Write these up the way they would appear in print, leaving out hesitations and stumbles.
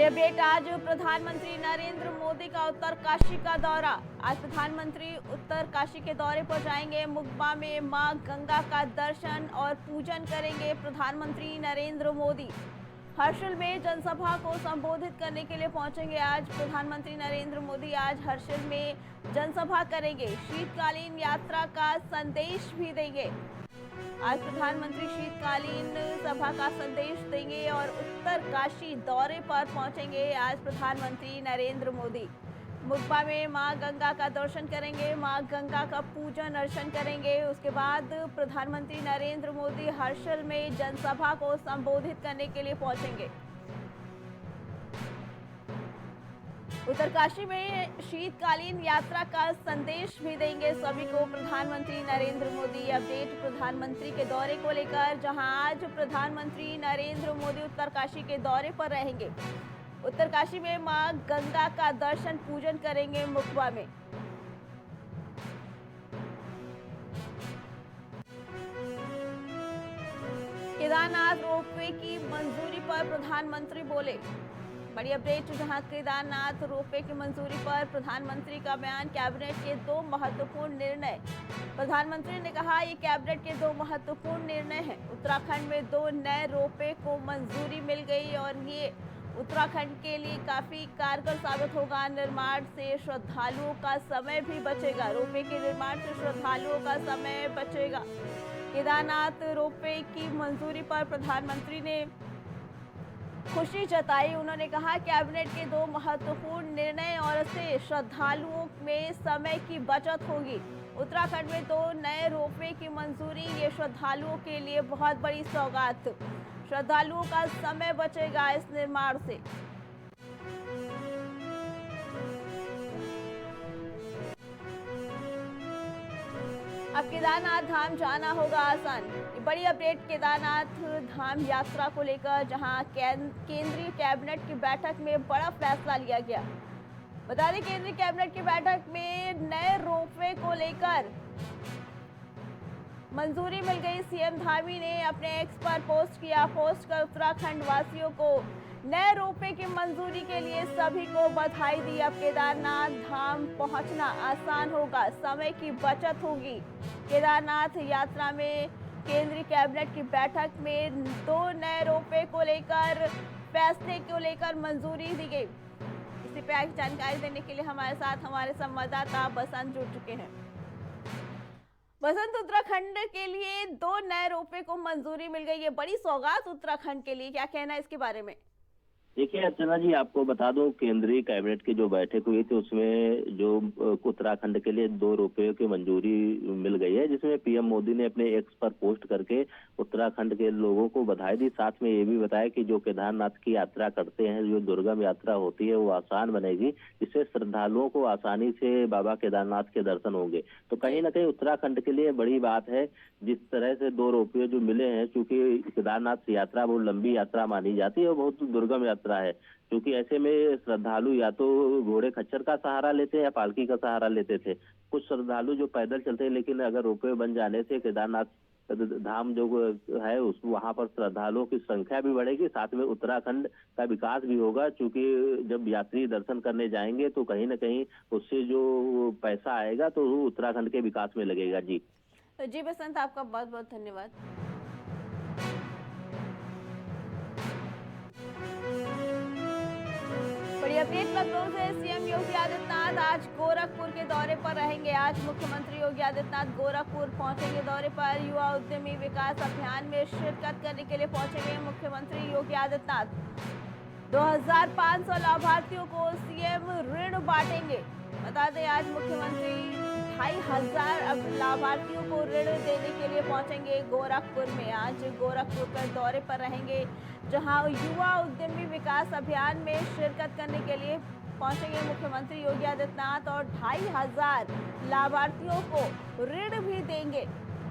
बड़ी अपडेट। आज प्रधानमंत्री नरेंद्र मोदी का उत्तरकाशी का दौरा। आज प्रधानमंत्री उत्तरकाशी के दौरे पर जाएंगे। मुकबा में मां गंगा का दर्शन और पूजन करेंगे प्रधानमंत्री नरेंद्र मोदी। हर्षिल में जनसभा को संबोधित करने के लिए पहुंचेंगे आज प्रधानमंत्री नरेंद्र मोदी। आज हर्षिल में जनसभा करेंगे। शीतकालीन यात्रा का संदेश भी देंगे। आज प्रधानमंत्री शीतकालीन सभा का संदेश देंगे और उत्तरकाशी दौरे पर पहुंचेंगे आज प्रधानमंत्री नरेंद्र मोदी। मुकबा में मां गंगा का दर्शन करेंगे, मां गंगा का पूजन अर्चन करेंगे। उसके बाद प्रधानमंत्री नरेंद्र मोदी हर्षिल में जनसभा को संबोधित करने के लिए पहुंचेंगे। उत्तरकाशी में शीतकालीन यात्रा का संदेश भी देंगे सभी को प्रधानमंत्री नरेंद्र मोदी। अपडेट प्रधानमंत्री के दौरे को लेकर, जहां आज प्रधानमंत्री नरेंद्र मोदी उत्तरकाशी के दौरे पर रहेंगे। उत्तरकाशी में मां गंगा का दर्शन पूजन करेंगे मुकबा में। केदारनाथ रोपवे की मंजूरी पर प्रधानमंत्री बोले। बड़ी अपडेट, जहां केदारनाथ रोपवे की मंजूरी पर प्रधानमंत्री का बयान। कैबिनेट के 2 महत्वपूर्ण निर्णय। प्रधानमंत्री ने कहा ये कैबिनेट के 2 महत्वपूर्ण निर्णय हैं। उत्तराखंड में 2 नए रोपवे को मंजूरी मिल गई और ये उत्तराखंड के लिए काफी कारगर साबित होगा। निर्माण से श्रद्धालुओं का समय भी बचेगा। रोपवे के निर्माण से श्रद्धालुओं का समय बचेगा। केदारनाथ रोपवे की मंजूरी पर प्रधानमंत्री ने खुशी जताई। उन्होंने कहा कैबिनेट के 2 महत्वपूर्ण निर्णय और इससे श्रद्धालुओं में समय की बचत होगी। उत्तराखंड में 2 नए रोपवे की मंजूरी, ये श्रद्धालुओं के लिए बहुत बड़ी सौगात। श्रद्धालुओं का समय बचेगा इस निर्माण से। अब केदारनाथ धाम जाना होगा आसान। ये बड़ी अपडेट केदारनाथ धाम यात्रा को लेकर, जहां केंद्रीय कैबिनेट की बैठक में बड़ा फैसला लिया गया। बता दें केंद्रीय कैबिनेट की बैठक में नए रोपवे को लेकर मंजूरी मिल गई। सीएम धामी ने अपने एक्स पर पोस्ट किया। पोस्ट कर उत्तराखंड वासियों को नए रोपवे की मंजूरी के लिए सभी को बधाई दी। अब केदारनाथ धाम पहुंचना आसान होगा, समय की बचत होगी। केदारनाथ यात्रा में केंद्रीय कैबिनेट की बैठक में 2 नए रोपवे को लेकर फैसले को लेकर मंजूरी दी गई। इसी पे आगे जानकारी देने के लिए हमारे साथ हमारे संवाददाता बसंत जुड़ चुके हैं। बसंत, उत्तराखंड के लिए 2 नए रोपवे को मंजूरी मिल गई है, बड़ी सौगात उत्तराखंड के लिए, क्या कहना है इसके बारे में? देखिए अर्चना जी, आपको बता दूं केंद्रीय कैबिनेट की जो बैठक हुई थी उसमें जो उत्तराखंड के लिए 2 रोपवे की मंजूरी मिल गई है, जिसमें पीएम मोदी ने अपने एक्स पर पोस्ट करके उत्तराखंड के लोगों को बधाई दी। साथ में ये भी बताया कि जो केदारनाथ की यात्रा करते हैं, जो दुर्गम यात्रा होती है, वो आसान बनेगी, जिससे श्रद्धालुओं को आसानी से बाबा केदारनाथ के दर्शन होंगे। तो कहीं ना कहीं उत्तराखंड के लिए बड़ी बात है। जिस तरह से 2 रोपवे जो मिले हैं, चूंकि केदारनाथ यात्रा बहुत लंबी यात्रा मानी जाती है और बहुत दुर्गम यात्रा है, क्योंकि ऐसे में श्रद्धालु या तो घोड़े खच्चर का सहारा लेते हैं या पालकी का सहारा लेते थे। कुछ श्रद्धालु जो पैदल चलते हैं, लेकिन अगर रोपवे बन जाने से केदारनाथ धाम जो है उस वहां पर श्रद्धालुओं की संख्या भी बढ़ेगी, साथ में उत्तराखंड का विकास भी होगा। क्योंकि जब यात्री दर्शन करने जाएंगे तो कहीं ना कहीं उससे जो पैसा आएगा तो वो उत्तराखंड के विकास में लगेगा। जी बसंत, आपका बहुत बहुत धन्यवाद। बड़ी अपडेट लखनऊ से। सीएम योगी आदित्यनाथ आज गोरखपुर के दौरे पर रहेंगे। आज मुख्यमंत्री योगी आदित्यनाथ गोरखपुर पहुंचेंगे दौरे पर। युवा उद्यमी विकास अभियान में शिरकत करने के लिए पहुंचेंगे मुख्यमंत्री योगी आदित्यनाथ। 2500 लाभार्थियों को सीएम ऋण बांटेंगे। बता दें आज मुख्यमंत्री 2500 लाभार्थियों को ऋण देने के लिए पहुंचेंगे गोरखपुर में। आज गोरखपुर पर दौरे पर रहेंगे, जहां युवा उद्यमी विकास अभियान में शिरकत करने के लिए पहुंचेंगे मुख्यमंत्री योगी आदित्यनाथ और 2500 लाभार्थियों को ऋण भी देंगे।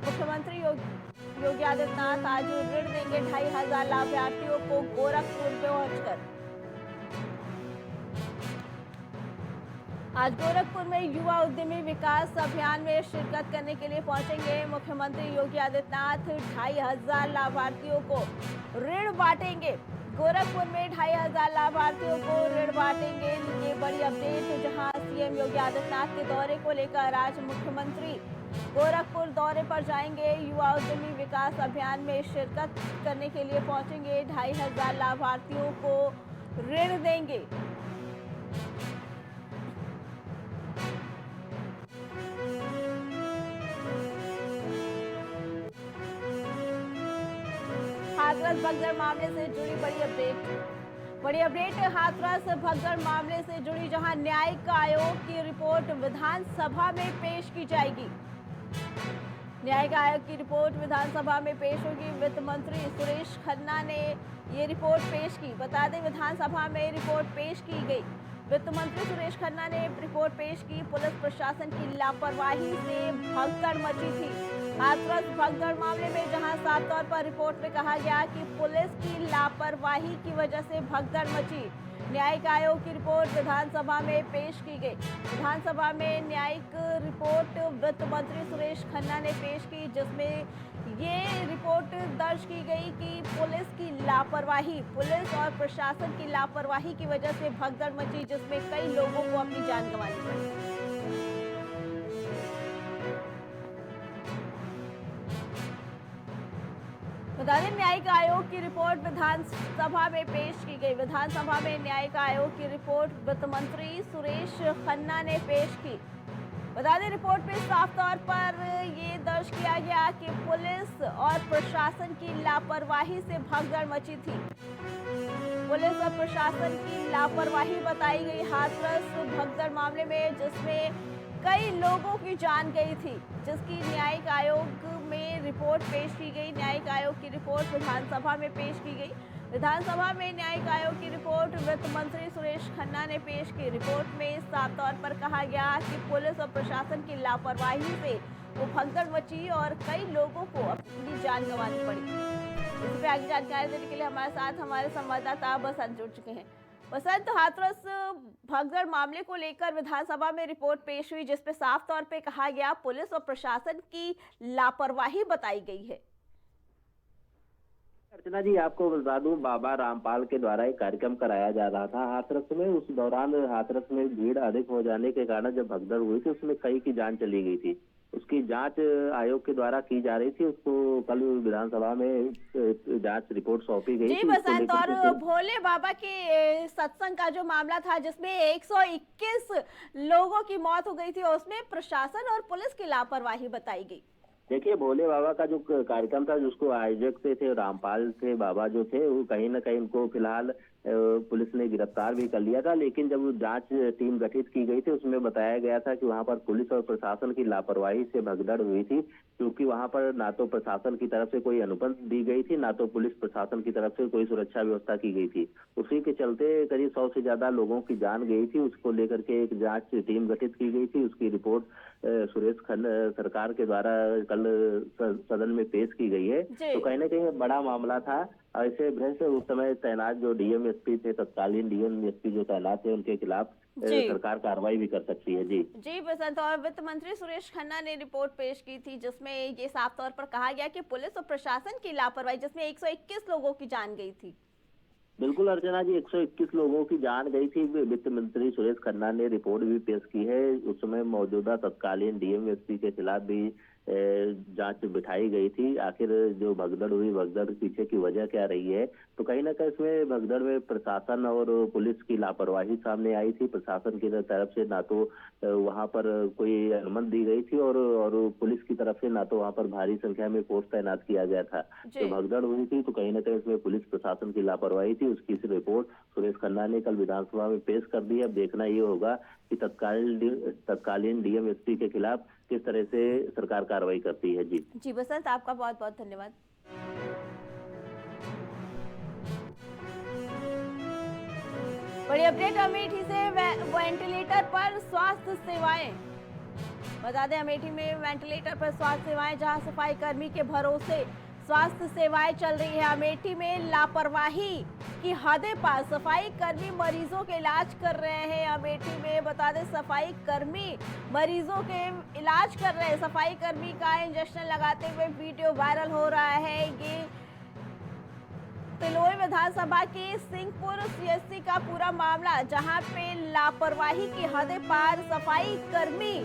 मुख्यमंत्री योगी आदित्यनाथ आज ऋण देंगे 2500 लाभार्थियों को गोरखपुर में पहुंचकर। आज गोरखपुर में युवा उद्यमी विकास अभियान में शिरकत करने के लिए पहुंचेंगे मुख्यमंत्री योगी आदित्यनाथ। 2500 लाभार्थियों को ऋण बांटेंगे गोरखपुर में 2500 लाभार्थियों को ऋण बांटेंगे। ये बड़ी अपडेट, जहां सीएम योगी आदित्यनाथ के दौरे को लेकर आज मुख्यमंत्री गोरखपुर दौरे पर जाएंगे। युवा उद्यमी विकास अभियान में शिरकत करने के लिए पहुंचेंगे। 2500 लाभार्थियों को ऋण देंगे। हाथरस भगदड़ मामले से जुड़ी बड़ी अपडेट हाथरस भगदड़ मामले से जुड़ी, जहां न्यायिक आयोग की रिपोर्ट विधानसभा में पेश की जाएगी। न्यायिक आयोग की रिपोर्ट विधानसभा में पेश होगी। वित्त मंत्री सुरेश खन्ना ने ये रिपोर्ट पेश की। बता दें, विधानसभा में रिपोर्ट पेश की गई। वित्त मंत्री सुरेश खन्ना ने रिपोर्ट पेश की। पुलिस प्रशासन की लापरवाही से भगदड़ मची थी। हाथरस भगदड़ मामले में जहां साफ तौर पर रिपोर्ट में कहा गया कि पुलिस की लापरवाही की वजह से भगदड़ मची। न्यायिक आयोग की रिपोर्ट विधानसभा में पेश की गई। विधानसभा में न्यायिक रिपोर्ट वित्त मंत्री सुरेश खन्ना ने पेश की, जिसमें ये रिपोर्ट दर्ज की गई कि पुलिस की लापरवाही, पुलिस और प्रशासन की लापरवाही की वजह से भगदड़ मची, जिसमें कई लोगों को अपनी जान गंवानी पड़ी। बता दें, न्यायिक आयोग की रिपोर्ट विधानसभा में पेश की गई। विधानसभा में न्यायिक आयोग की रिपोर्ट वित्त मंत्री सुरेश खन्ना ने पेश की। बता दें, रिपोर्ट में साफ तौर पर ये दर्ज किया गया कि पुलिस और प्रशासन की लापरवाही से भगदड़ मची थी। पुलिस और प्रशासन की लापरवाही बताई गई हाथरस भगदड़ मामले में, जिसमें कई लोगों की जान गई थी, जिसकी न्यायिक आयोग में रिपोर्ट पेश की गई। न्यायिक आयोग की रिपोर्ट विधानसभा में पेश की गई। विधानसभा में न्यायिक आयोग की रिपोर्ट वित्त मंत्री सुरेश खन्ना ने पेश की। रिपोर्ट में साफ तौर पर कहा गया कि पुलिस और प्रशासन की लापरवाही से वो भगदड़ मची और कई लोगों को अपनी जान गंवानी पड़ी। इस पर आगे जानकारी देने के लिए हमारे साथ हमारे संवाददाता बसंत जुड़ चुके हैं। बसंत, हाथरस भगदड़ मामले को लेकर विधानसभा में रिपोर्ट पेश हुई, जिसपे साफ तौर पे कहा गया पुलिस और प्रशासन की लापरवाही बताई गई है। अर्चना जी, आपको बता दूं, बाबा रामपाल के द्वारा एक कार्यक्रम कराया जा रहा था हाथरस में। उस दौरान हाथरस में भीड़ अधिक हो जाने के कारण जब भगदड़ हुई थी, उसमें कई की जान चली गई थी। उसकी जांच आयोग के द्वारा की जा रही थी। उसको कल विधानसभा में जांच रिपोर्ट सौंपी गई जी बसंत, और भोले बाबा के सत्संग का जो मामला था, जिसमें 121 लोगों की मौत हो गई थी, उसमें प्रशासन और पुलिस की लापरवाही बताई गई। देखिए, भोले बाबा का जो कार्यक्रम था, जिसको आयोजक थे रामपाल थे बाबा जो थे, वो कहीं ना कहीं उनको फिलहाल पुलिस ने गिरफ्तार भी कर लिया था। लेकिन जब जांच टीम गठित की गई थी, उसमें बताया गया था कि वहां पर पुलिस और प्रशासन की लापरवाही से भगदड़ हुई थी, क्योंकि वहां पर ना तो प्रशासन की तरफ से कोई अनुमति दी गई थी, ना तो पुलिस प्रशासन की तरफ से कोई सुरक्षा व्यवस्था की गई थी। उसी के चलते करीब 100 से ज्यादा लोगों की जान गई थी। उसको लेकर के एक जांच टीम गठित की गई थी। उसकी रिपोर्ट सुरेश खन्ना सरकार के द्वारा कल सदन में पेश की गई है। तो कहीं ना कहीं बड़ा मामला था। ऐसे भ्रष्ट उस समय तैनात जो डीएमएसपी थे, तत्कालीन डीएमएसपी जो तैनात थे, उनके खिलाफ सरकार कार्रवाई भी कर सकती है। जी बसंत, और वित्त मंत्री सुरेश खन्ना ने रिपोर्ट पेश की थी, जिसमें ये साफ तौर पर कहा गया कि पुलिस और प्रशासन की लापरवाही, जिसमें 121 लोगों की जान गई थी। बिल्कुल अर्चना जी, 121 लोगों की जान गई थी। वित्त मंत्री सुरेश खन्ना ने रिपोर्ट भी पेश की है। उस समय मौजूदा तत्कालीन डीएमएसपी के खिलाफ भी जांच बिठाई गई थी। आखिर जो भगदड़ हुई, भगदड़ पीछे की वजह क्या रही है, तो कहीं ना कहीं इसमें भगदड़ में प्रशासन और पुलिस की लापरवाही सामने आई थी। प्रशासन की तरफ से ना तो वहां पर कोई अनुमति दी गई थी और पुलिस की तरफ से ना तो वहां पर भारी संख्या में फोर्स तैनात किया गया था। तो भगदड़ हुई थी, तो कहीं ना कहीं इसमें पुलिस प्रशासन की लापरवाही थी। उसकी रिपोर्ट सुरेश खन्ना ने कल विधानसभा में पेश कर दी। अब देखना ये होगा कि तत्कालीन डीएमएसपी के खिलाफ किस तरह से सरकार कार्रवाई करती है। जी बसंत, आपका बहुत बहुत धन्यवाद। बड़ी अपडेट अमेठी से वेंटिलेटर पर स्वास्थ्य सेवाएं। बता दें, अमेठी में वेंटिलेटर पर स्वास्थ्य सेवाएं, जहां सफाई कर्मी के भरोसे स्वास्थ्य सेवाएं चल रही है। अमेठी में लापरवाही की हदें पार, सफाई कर्मी मरीजों के इलाज कर रहे हैं। अमेठी में बता दें, सफाई कर्मी मरीजों के इलाज कर रहे हैं। सफाई कर्मी का इंजेक्शन लगाते हुए वीडियो वायरल हो रहा है। ये तिलोई विधानसभा की सिंहपुर सीएससी का पूरा मामला, जहां पे लापरवाही की हदें पार, सफाई कर्मी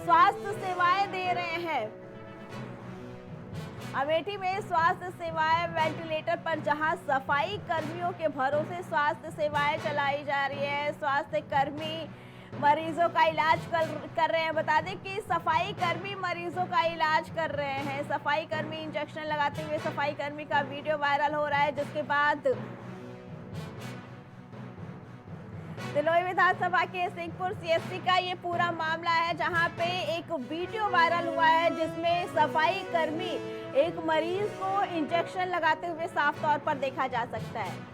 स्वास्थ्य सेवाएं दे रहे हैं। अमेठी में स्वास्थ्य सेवाएं वेंटिलेटर पर, जहां सफाई कर्मियों के भरोसे स्वास्थ्य सेवाएं चलाई जा रही है। स्वास्थ्य कर्मी मरीजों का इलाज कर रहे हैं। बता दें कि सफाई कर्मी मरीजों का इलाज कर रहे हैं। सफाई कर्मी इंजेक्शन लगाते हुए सफाई कर्मी का वीडियो वायरल हो रहा है, जिसके बाद तिलोई विधानसभा के सिंहपुर सीएससी का ये पूरा मामला है, जहां पे एक वीडियो वायरल हुआ है जिसमें सफाई कर्मी एक मरीज को इंजेक्शन लगाते हुए साफ तौर पर देखा जा सकता है।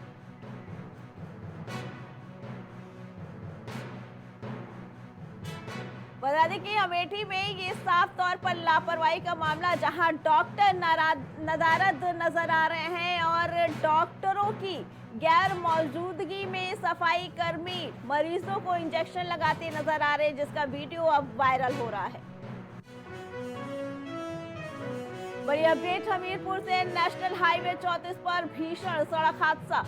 बता दें कि अमेठी में ये साफ तौर पर लापरवाही का मामला, जहां डॉक्टर नदारद नजर आ रहे हैं और डॉक्टरों की गैर मौजूदगी में सफाई कर्मी मरीजों को इंजेक्शन लगाते नजर आ रहे हैं, जिसका वीडियो अब वायरल हो रहा है। बड़ी अपडेट हमीरपुर से, नेशनल हाईवे 34 पर भीषण सड़क हादसा।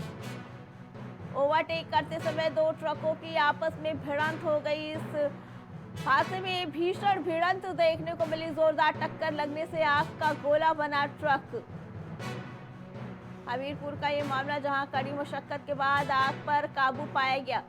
ओवरटेक करते समय दो ट्रकों की आपस में भिड़ंत हो गई। इस हादसे में भीषण भिड़ंत देखने को मिली। जोरदार टक्कर लगने से आग का गोला बना ट्रक। हमीरपुर का ये मामला, जहां कड़ी मशक्कत के बाद आग पर काबू पाया गया।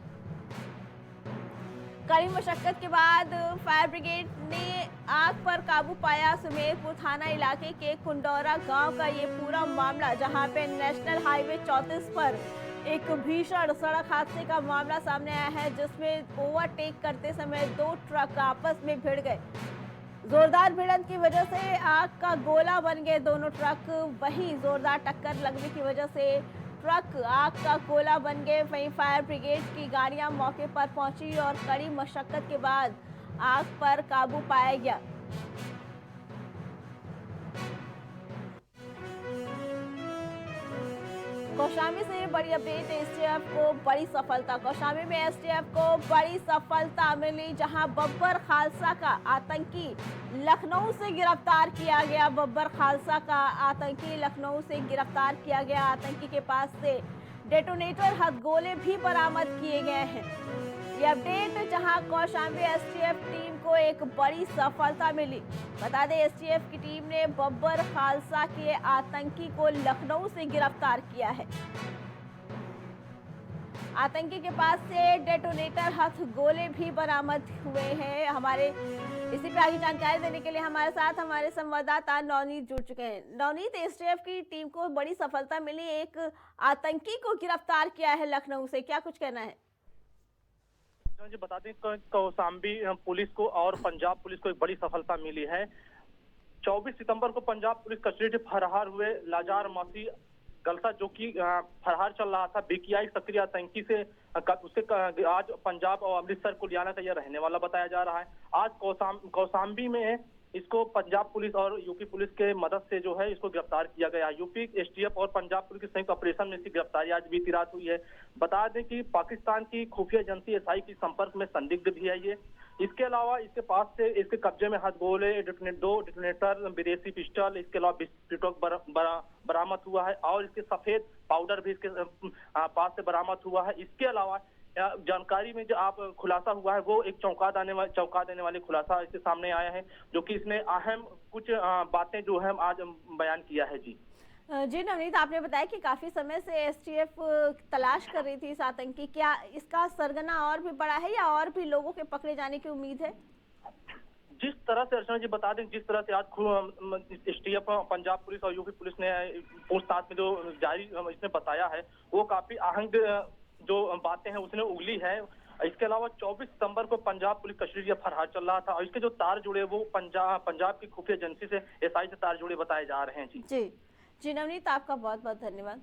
कड़ी मशक्कत के बाद फायर ब्रिगेड ने आग पर काबू पाया। सुमेरपुर थाना इलाके के कुंडौरा गांव का ये पूरा मामला, जहां पे नेशनल हाईवे 34 पर एक भीषण सड़क हादसे का मामला सामने आया है, जिसमें ओवरटेक करते समय दो ट्रक आपस में भिड़ गए। जोरदार भिड़ंत की वजह से आग का गोला बन गए दोनों ट्रक। वहीं जोरदार टक्कर लगने की वजह से ट्रक आग का गोला बन गए। वहीं फायर ब्रिगेड की गाड़ियां मौके पर पहुंची और कड़ी मशक्कत के बाद आग पर काबू पाया गया। कौशाम्बी से बड़ी अपडेट, एसटीएफ को बड़ी सफलता। कौशाम्बी में एसटीएफ को बड़ी सफलता मिली, जहां बब्बर खालसा का आतंकी लखनऊ से गिरफ्तार किया गया। बब्बर खालसा का आतंकी लखनऊ से गिरफ्तार किया गया। आतंकी के पास से डेटोनेटर हथगोले भी बरामद किए गए हैं। ये अपडेट, जहां कौशाम्बी एसटीएफ टीम को एक बड़ी सफलता मिली। बता दें, एसटीएफ की टीम ने बब्बर खालसा के आतंकी को लखनऊ से गिरफ्तार किया है। आतंकी के पास से डेटोनेटर हथगोले भी बरामद हुए हैं। हमारे इसी पे आगे जानकारी देने के लिए हमारे साथ हमारे संवाददाता नवनीत जुड़ चुके हैं। नवनीत, एसटीएफ की टीम को बड़ी सफलता मिली, एक आतंकी को गिरफ्तार किया है लखनऊ से, क्या कुछ कहना है? जी बता दें, कौशाम्बी पुलिस को और पंजाब पुलिस को एक बड़ी सफलता मिली है। 24 सितंबर को पंजाब पुलिस कस्टडी से फरार हुए लाजार मसीह गलसा, जो कि फरार चल रहा था बीकेआई सक्रिय आतंकी से, उसके आज पंजाब और अमृतसर कुलियाना का यह रहने वाला बताया जा रहा है। आज कौशाम्बी में इसको पंजाब पुलिस और यूपी पुलिस के मदद से जो है इसको गिरफ्तार किया गया। यूपी एसटीएफ और पंजाब पुलिस के संयुक्त ऑपरेशन में इसकी गिरफ्तारी आज बीती रात हुई है। बता दें कि पाकिस्तान की खुफिया एजेंसी एसआई के संपर्क में संदिग्ध भी है ये। इसके अलावा इसके पास से इसके कब्जे में हथगोले, दो डिटोनेटर, विदेशी पिस्टल, इसके अलावा विस्फोटक बरामद हुआ है और इसके सफेद पाउडर भी इसके पास से बरामद हुआ है। इसके अलावा जानकारी में जो आप खुलासा हुआ है वो एक चौंका देने वाले खुलासा इसके सामने आया है, जो कि इसने अहम कुछ बातें जो है आज बयान किया है। जी नवनीत, आपने बताया कि काफी समय से एसटीएफ तलाश कर रही थी इस आतंकी, क्या इसका सरगना और भी बड़ा है या और भी लोगों के पकड़े जाने की उम्मीद है? जिस तरह से अर्चना जी बता दें, जिस तरह से आज एसटीएफ, पंजाब पुलिस और यूपी पुलिस ने पूछताछ में जो जारी इसने बताया है वो काफी आहंग जो बातें हैं उसने उगली है। इसके अलावा 24 सितंबर को पंजाब पुलिस कस्टडी से फरार चल रहा था और इसके जो तार जुड़े वो पंजाब की खुफिया एजेंसी से एसआई से तार जुड़े बताए जा रहे हैं। जी नवनीत, आपका बहुत बहुत धन्यवाद।